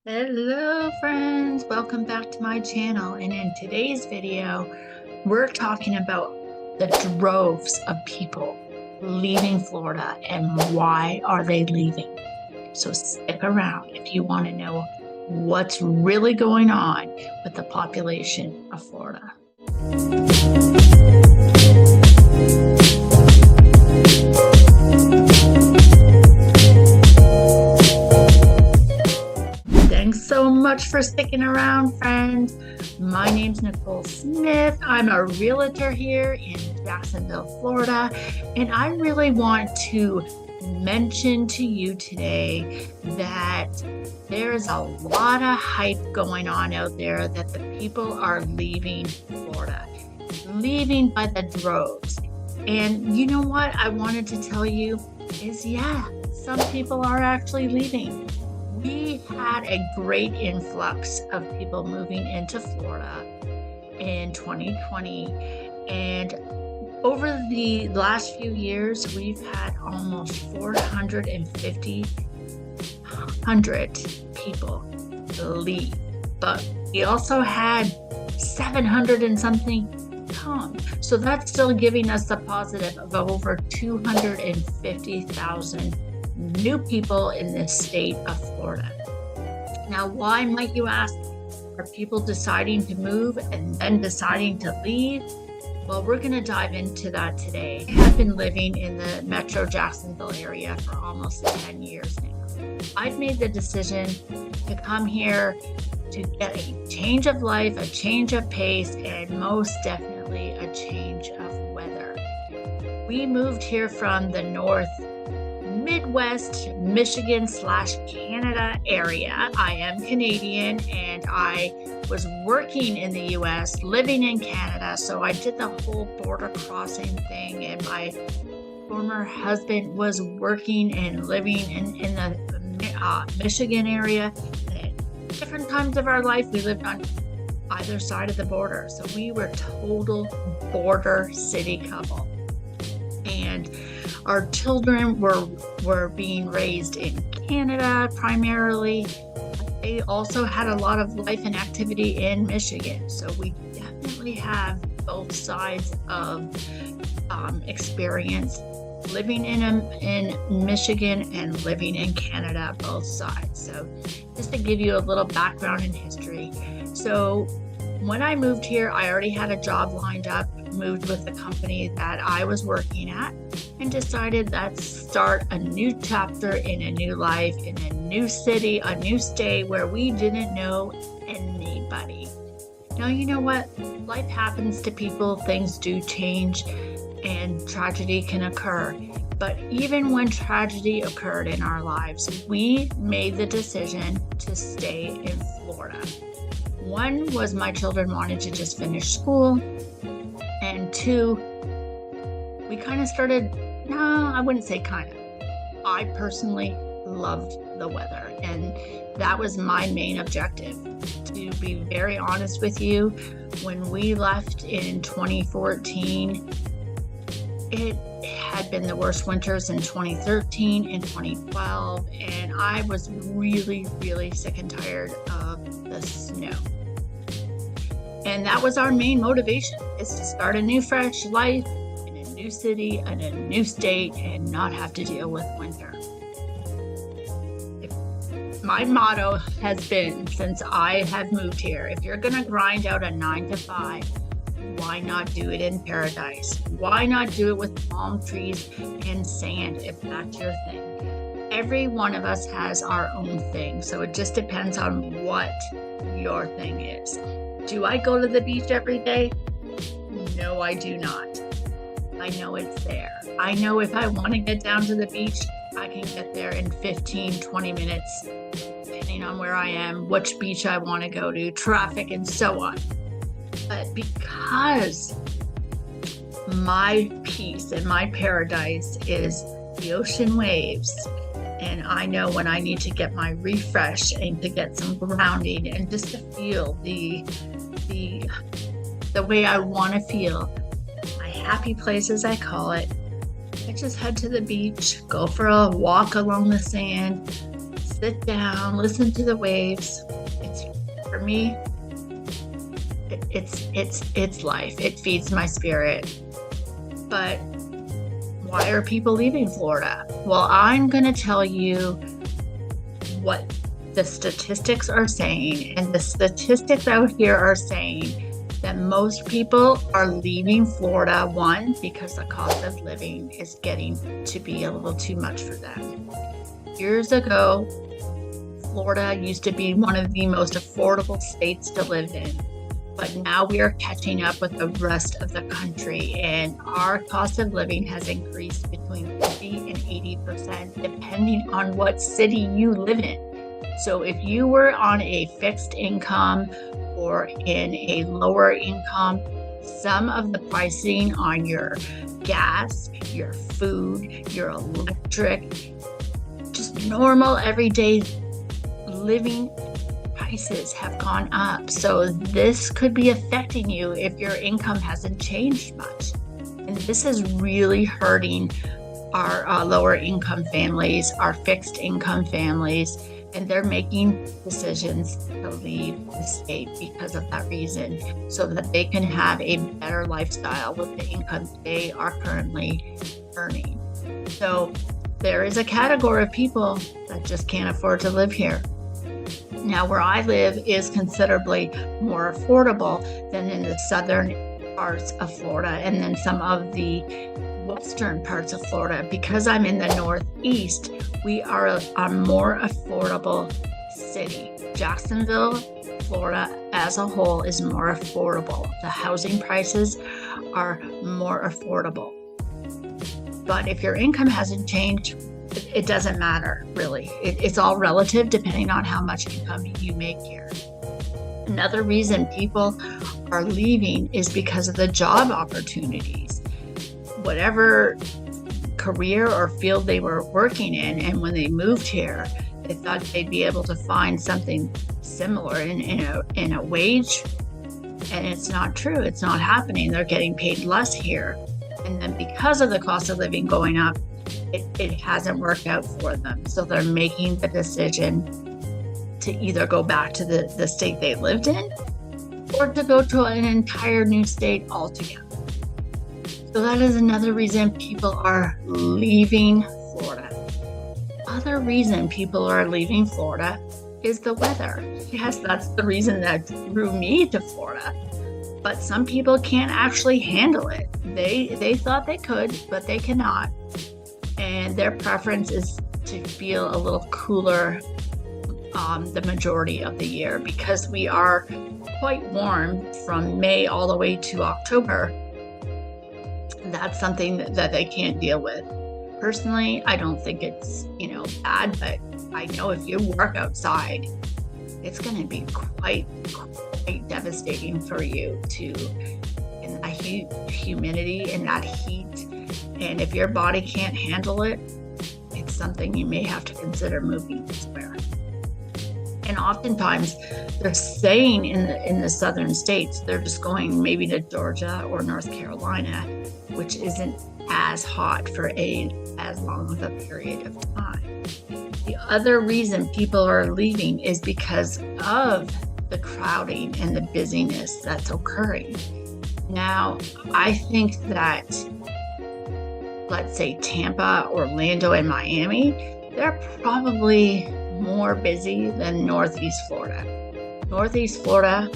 Hello friends, welcome back to my channel, and in today's video we're talking about the droves of people leaving Florida and why are they leaving. So stick around if you want to know what's really going on with the population of Florida. Thanks so much for sticking around, friends. My name's Nicole Smith. I'm a realtor here in Jacksonville, Florida, and I really want to mention to you today that there's a lot of hype going on out there that the people are leaving Florida, leaving by the droves. And you know what I wanted to tell you is, yeah, some people are actually leaving. We had a great influx of people moving into Florida in 2020, and over the last few years, we've had almost 450 people leave, but we also had 700 and something come. So that's still giving us a positive of over 250,000 new people in this state of Florida. Now, why might you ask? Are people deciding to move and then deciding to leave? Well, we're going to dive into that today. I have been living in the Metro Jacksonville area for almost 10 years now. I've made the decision to come here to get a change of life, a change of pace, and most definitely a change of weather. We moved here from the Midwest Michigan / Canada area. I am Canadian and I was working in the US, living in Canada, so I did the whole border crossing thing, and my former husband was working and living in the Michigan area. And at different times of our life we lived on either side of the border, so we were total border city couple. And our children were being raised in Canada primarily. They also had a lot of life and activity in Michigan. So we definitely have both sides of experience, living in Michigan and living in Canada, both sides. So just to give you a little background in history. So when I moved here, I already had a job lined up, moved with the company that I was working at, and decided let's start a new chapter in a new life, in a new city, a new state where we didn't know anybody. Now, you know what? Life happens to people, things do change, and tragedy can occur. But even when tragedy occurred in our lives, we made the decision to stay in Florida. One was my children wanted to just finish school, and two, we kind of started, I wouldn't say kind of. I personally loved the weather, and that was my main objective. To be very honest with you, when we left in 2014, it had been the worst winters in 2013 and 2012, and I was really, really sick and tired of the snow. And that was our main motivation, is to start a new fresh life in a new city and a new state and not have to deal with winter. My motto has been, since I have moved here, if you're going to grind out a 9 to 5, why not do it in paradise? Why not do it with palm trees and sand if that's your thing? Every one of us has our own thing, so it just depends on what your thing is. Do I go to the beach every day? No, I do not. I know it's there. I know if I want to get down to the beach, I can get there in 15, 20 minutes, depending on where I am, which beach I want to go to, traffic, and so on. But because my peace and my paradise is the ocean waves, and I know when I need to get my refresh and to get some grounding and just to feel the way I want to feel, my happy place as I call it, I just head to the beach, go for a walk along the sand, sit down, listen to the waves. It's, for me, it's life. It feeds my spirit. But why are people leaving Florida? Well, I'm going to tell you what the statistics are saying. And the statistics out here are saying that most people are leaving Florida, one, because the cost of living is getting to be a little too much for them. Years ago, Florida used to be one of the most affordable states to live in. But now we are catching up with the rest of the country, and our cost of living has increased between 50 and 80%, depending on what city you live in. So if you were on a fixed income or in a lower income, some of the pricing on your gas, your food, your electric, just normal everyday living prices have gone up. So this could be affecting you if your income hasn't changed much. And this is really hurting our lower income families, our fixed income families, and they're making decisions to leave the state because of that reason, so that they can have a better lifestyle with the income they are currently earning. So there is a category of people that just can't afford to live here. Now, where I live is considerably more affordable than in the southern parts of Florida and then some of the western parts of Florida. Because I'm in the Northeast, we are a more affordable city. Jacksonville, Florida as a whole is more affordable. The housing prices are more affordable. But if your income hasn't changed, it doesn't matter, really. It's all relative depending on how much income you make here. Another reason people are leaving is because of the job opportunities. Whatever career or field they were working in, and when they moved here, they thought they'd be able to find something similar in a wage, and it's not true. It's not happening. They're getting paid less here. And then because of the cost of living going up, it hasn't worked out for them. So they're making the decision to either go back to the state they lived in or to go to an entire new state altogether. So that is another reason people are leaving Florida. Other reason people are leaving Florida is the weather. Yes, that's the reason that drew me to Florida. But some people can't actually handle it. They thought they could, but they cannot. And their preference is to feel a little cooler the majority of the year, because we are quite warm from May all the way to October. That's something that they can't deal with. Personally, I don't think it's, bad, but I know if you work outside, it's going to be quite devastating for you in that humidity and that heat. And if your body can't handle it, it's something you may have to consider moving elsewhere. And oftentimes they're staying in the southern states. They're just going maybe to Georgia or North Carolina, which isn't as hot for as long of a period of time. The other reason people are leaving is because of the crowding and the busyness that's occurring. Now, I think that, let's say Tampa, Orlando, and Miami, they're probably more busy than Northeast Florida. Northeast Florida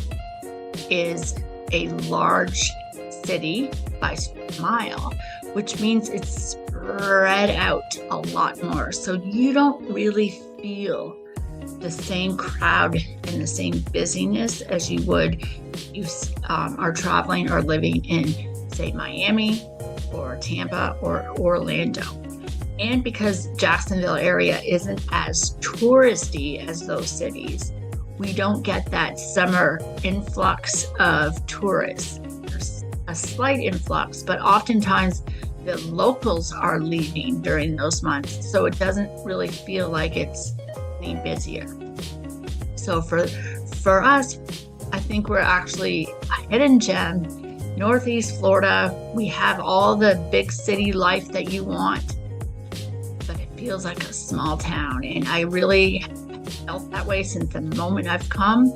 is a large city by mile, which means it's spread out a lot more. So you don't really feel the same crowd and the same busyness as you would if you are traveling or living in, say, Miami or Tampa or Orlando. And because Jacksonville area isn't as touristy as those cities, we don't get that summer influx of tourists. There's a slight influx, but oftentimes the locals are leaving during those months, so it doesn't really feel like it's any busier. So for us, I think we're actually a hidden gem. Northeast Florida, we have all the big city life that you want. But if feels like a small town. And I really felt that way since the moment I've come.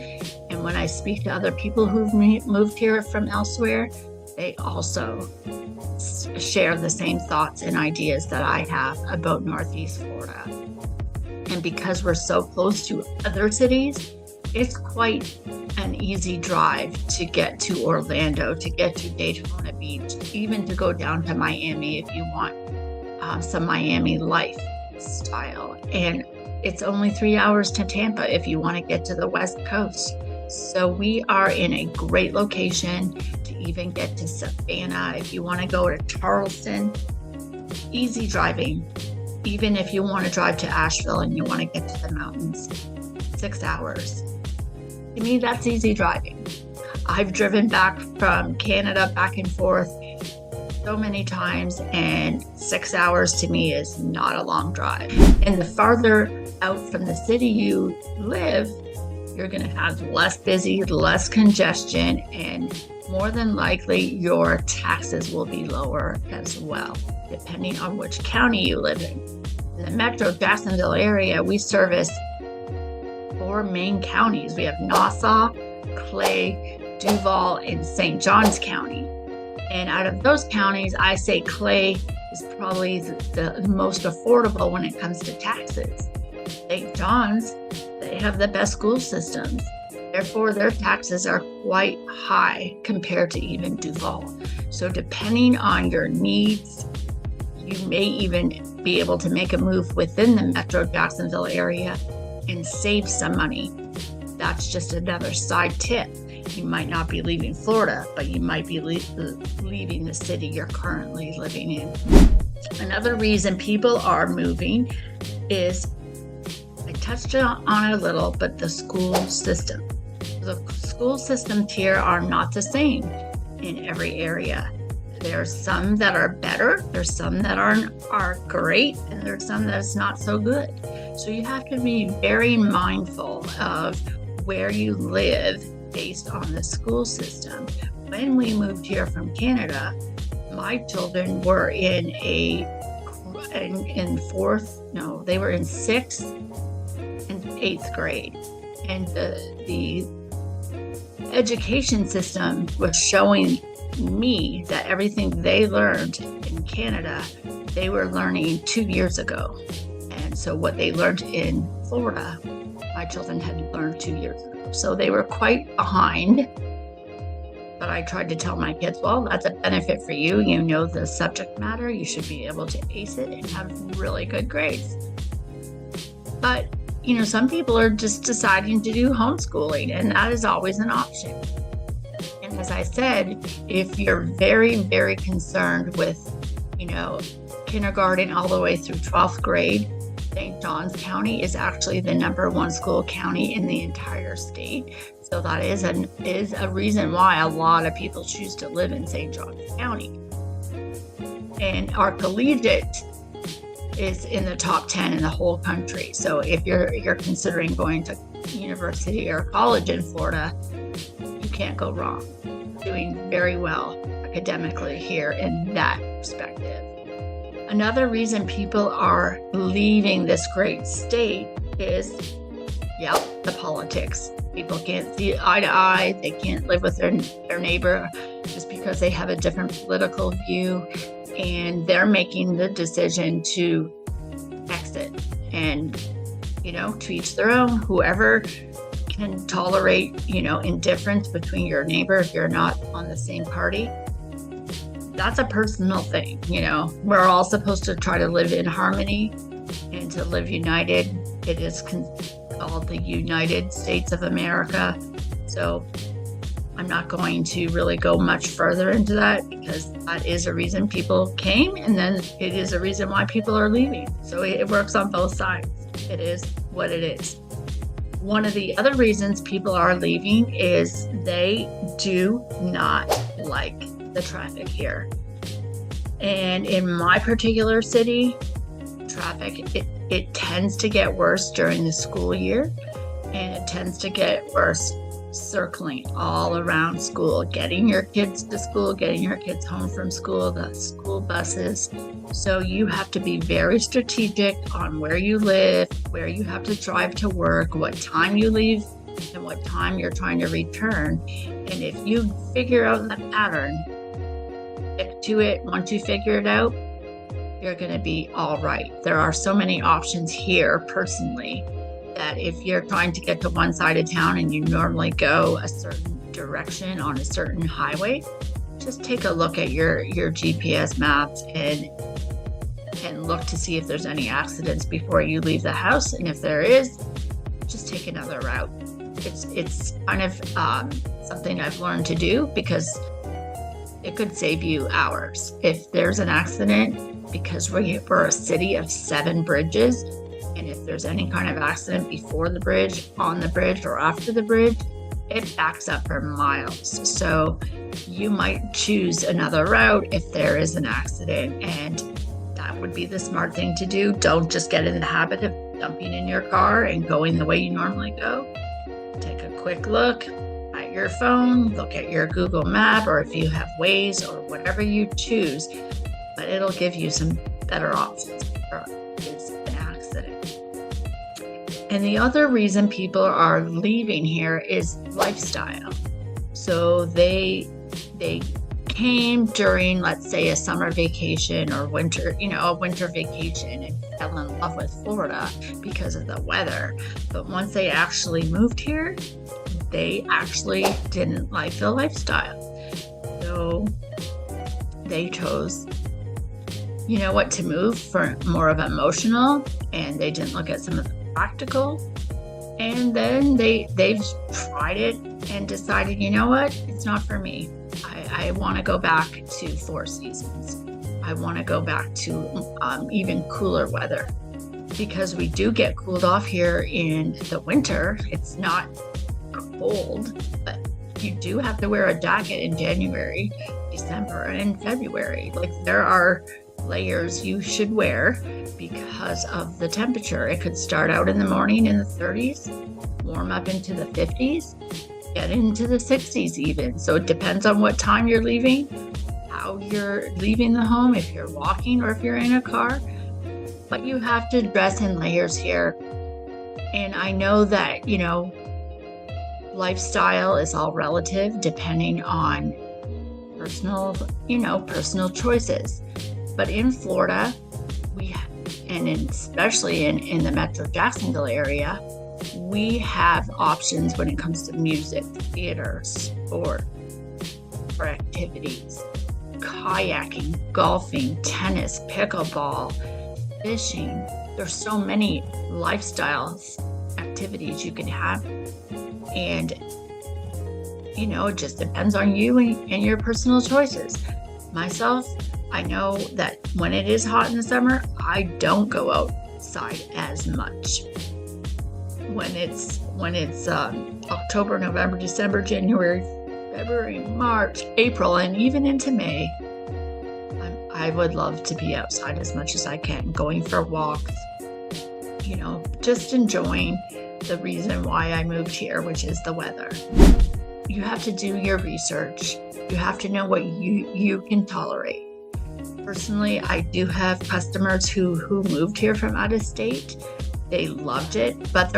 And when I speak to other people who've moved here from elsewhere, they also share the same thoughts and ideas that I have about Northeast Florida. And because we're so close to other cities, it's quite an easy drive to get to Orlando, to get to Daytona Beach, even to go down to Miami if you want some Miami lifestyle. And it's only 3 hours to Tampa if you want to get to the West Coast. So we are in a great location to even get to Savannah. If you want to go to Charleston, easy driving. Even if you want to drive to Asheville and you want to get to the mountains, 6 hours. To me, that's easy driving. I've driven back from Canada back and forth so many times, and 6 hours to me is not a long drive. And the farther out from the city you live, you're going to have less busy, less congestion, and more than likely your taxes will be lower as well, depending on which county you live in. In the Metro Jacksonville area, we service 4 main counties. We have Nassau, Clay, Duval, and St. Johns County. And out of those counties, I say Clay is probably the most affordable when it comes to taxes. St. John's, they have the best school systems. Therefore, their taxes are quite high compared to even Duval. So depending on your needs, you may even be able to make a move within the Metro Jacksonville area and save some money. That's just another side tip. You might not be leaving Florida, but you might be leaving the city you're currently living in. Another reason people are moving is, I touched on it a little, but the school system. The school systems here are not the same in every area. There's some that are better, there's some that are great, and there's some that's not so good. So you have to be very mindful of where you live based on the school system. When we moved here from Canada, my children were in they were in 6th and 8th grade. And the education system was showing me that everything they learned in Canada, they were learning 2 years ago. And so what they learned in Florida, my children had learned 2 years ago. So they were quite behind. But I tried to tell my kids, well, that's a benefit for you. You know the subject matter. You should be able to ace it and have really good grades. But, some people are just deciding to do homeschooling, and that is always an option. And as I said, if you're very, very concerned with, kindergarten all the way through 12th grade, St. Johns County is actually the #1 school county in the entire state. So that is a reason why a lot of people choose to live in St. Johns County. And our collegiate is in the top 10 in the whole country. So if you're considering going to university or college in Florida, you can't go wrong. Doing very well academically here in that perspective. Another reason people are leaving this great state is, the politics. People can't see eye to eye. They can't live with their neighbor just because they have a different political view. And they're making the decision to exit. And, to each their own. Whoever can tolerate, indifference between your neighbor if you're not on the same party, that's a personal thing. We're all supposed to try to live in harmony and to live united. It is called the United States of America. So I'm not going to really go much further into that, because that is a reason people came, and then it is a reason why people are leaving. So it works on both sides. It is what it is. One of the other reasons people are leaving is they do not like the traffic here. And in my particular city, traffic, it tends to get worse during the school year, and it tends to get worse circling all around school, getting your kids to school, getting your kids home from school, the school buses. So you have to be very strategic on where you live, where you have to drive to work, what time you leave, and what time you're trying to return. And if you figure out that pattern, stick to it. Once you figure it out, you're going to be all right. There are so many options here personally that if you're trying to get to one side of town and you normally go a certain direction on a certain highway, just take a look at your GPS maps and look to see if there's any accidents before you leave the house. And if there is, just take another route. It's kind of something I've learned to do because it could save you hours. If there's an accident, because we're a city of 7 bridges, and if there's any kind of accident before the bridge, on the bridge, or after the bridge, it backs up for miles. So you might choose another route if there is an accident, and that would be the smart thing to do. Don't just get in the habit of jumping in your car and going the way you normally go. Take a quick look at your phone, look at your Google map, or if you have Waze or whatever you choose, but it'll give you some better options for an accident. And the other reason people are leaving here is lifestyle. So they came during, let's say, a summer vacation or winter, a winter vacation, and fell in love with Florida because of the weather. But once they actually moved here, they actually didn't like the lifestyle. So they chose, to move for more of emotional, and they didn't look at some of the practical. And then they've tried it and decided, it's not for me. I want to go back to 4 seasons. I want to go back to even cooler weather, because we do get cooled off here in the winter. It's not cold, but you do have to wear a jacket in January, December, and February. Like, there are layers you should wear because of the temperature. It could start out in the morning in the 30s, warm up into the 50s, get into the 60s even. So it depends on what time you're leaving, how you're leaving the home, if you're walking or if you're in a car. But you have to dress in layers here. And I know that, lifestyle is all relative depending on personal choices. But in Florida, especially in the Metro Jacksonville area, we have options when it comes to music, theater, sport, or activities, kayaking, golfing, tennis, pickleball, fishing. There's so many lifestyle activities you can have. And, it just depends on you and your personal choices. Myself, I know that when it is hot in the summer, I don't go outside as much. When it's October, November, December, January, February, March, April, and even into May, I would love to be outside as much as I can, going for walks, just enjoying the reason why I moved here, which is the weather. You have to do your research. You have to know what you can tolerate. Personally, I do have customers who moved here from out of state. They loved it, but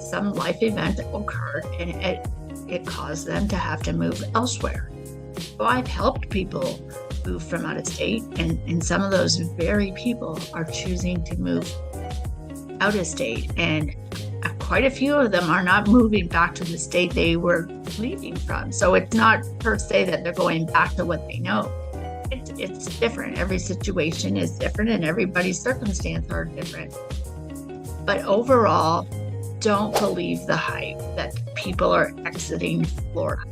some life event occurred, and it caused them to have to move elsewhere. So I've helped people move from out of state, and some of those very people are choosing to move out of state, and quite a few of them are not moving back to the state they were leaving from. So it's not per se that they're going back to what they know. It's different. Every situation is different, and everybody's circumstances are different. But overall, don't believe the hype that people are exiting Florida.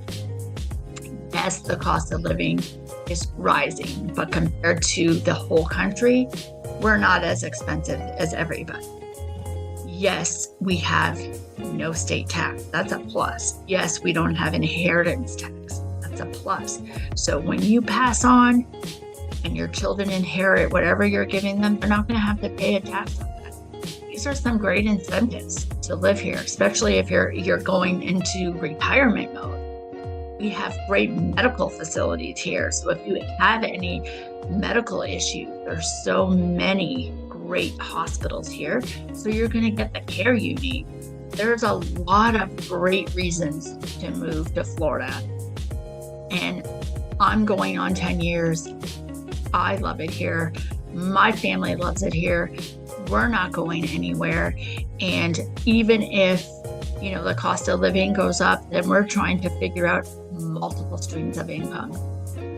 Yes, the cost of living is rising, but compared to the whole country, we're not as expensive as everybody. Yes, we have no state tax. That's a plus. Yes, we don't have inheritance tax. That's a plus. So when you pass on and your children inherit whatever you're giving them, they're not going to have to pay a tax on that. these are some great incentives to live here, especially if you're going into retirement mode. We have great medical facilities here. So if you have any medical issues, there's so many great hospitals here. So you're going to get the care you need. There's a lot of great reasons to move to Florida. And I'm going on 10 years. I love it here. My family loves it here. We're not going anywhere. And even if, the cost of living goes up, then we're trying to figure out multiple streams of income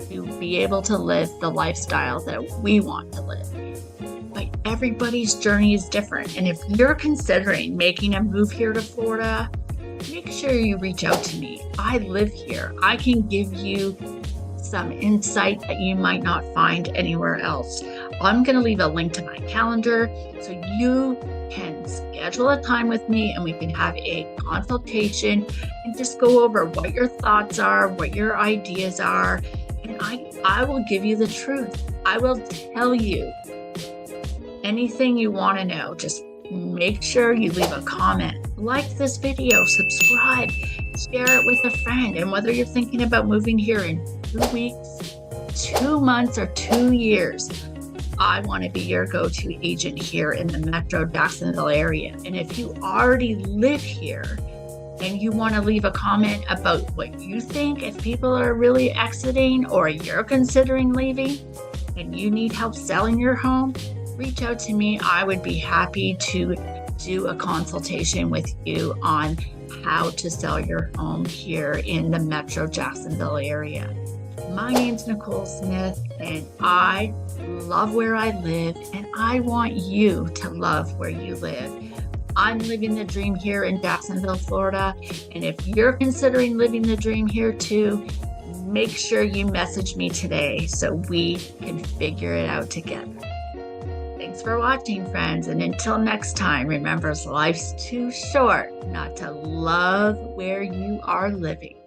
to be able to live the lifestyle that we want to live. But everybody's journey is different. And if you're considering making a move here to Florida, make sure you reach out to me. I live here. I can give you some insight that you might not find anywhere else. I'm going to leave a link to my calendar so you can schedule a time with me and we can have a consultation and just go over what your thoughts are, what your ideas are, and I will give you the truth. I will tell you anything you want to know. Just make sure you leave a comment, like this video, subscribe, share it with a friend. And whether you're thinking about moving here in 2 weeks, 2 months, or 2 years, I want to be your go-to agent here in the Metro Jacksonville area. And if you already live here and you want to leave a comment about what you think, if people are really exiting or you're considering leaving and you need help selling your home, reach out to me. I would be happy to do a consultation with you on how to sell your home here in the Metro Jacksonville area. My name's Nicole Smith, and I love where I live, and I want you to love where you live. I'm living the dream here in Jacksonville, Florida, and if you're considering living the dream here too, make sure you message me today so we can figure it out together. Thanks for watching, friends, and until next time, remember, life's too short not to love where you are living.